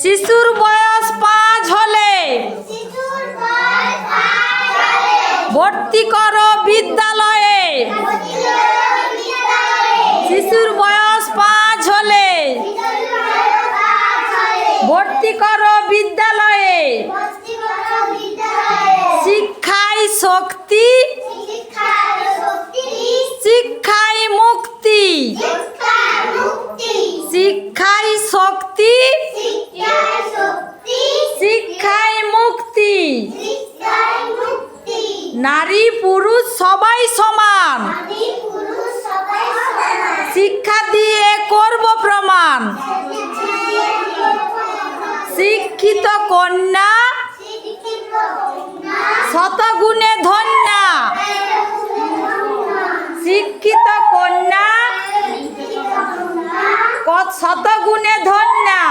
শিশুর বয়স 5 হলে ভর্তি করো বিদ্যালয়ে। শিশুর বয়স 5 হলে ভর্তি করো বিদ্যালয়ে। শিক্ষায় শক্তি, শিক্ষায় মুক্তি। শিক্ষায় শক্তি, শিক্ষায় মুক্তি। নারী পুরুষ সবাই সমান, শিক্ষা দিয়ে করব প্রমাণ। শিক্ষিত কন্যা শতগুণে ধন্যা। শিক্ষিত কন্যা শতগুণে ধন্যা।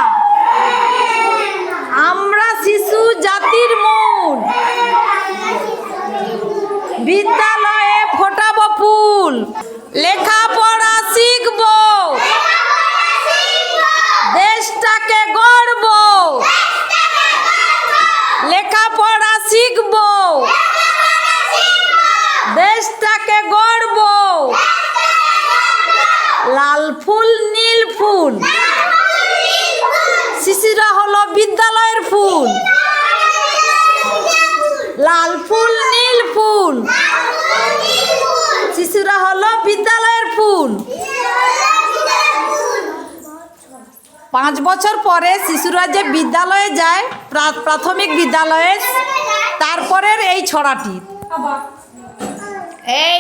আমরা শিশু জাতির মূল, বিদ্যালয়ে ফোটাবো ফুল। লেখাপড়া শিখব, দেশটাকে গড়ব। লেখাপড়া শিখব, দেশটাকে গড়ব। লাল ফুল নীল ফুল, শিশুরা হলো বিদ্যালয়ের ফুল। লাল ফুল নীল ফুল, শিশুরা হলো বিদ্যালয়ের ফুল। 5 বছর পরে শিশুরা যে বিদ্যালয়ে যায়, প্রাথমিক বিদ্যালয়ে, তারপরের এই ছড়াটি। এই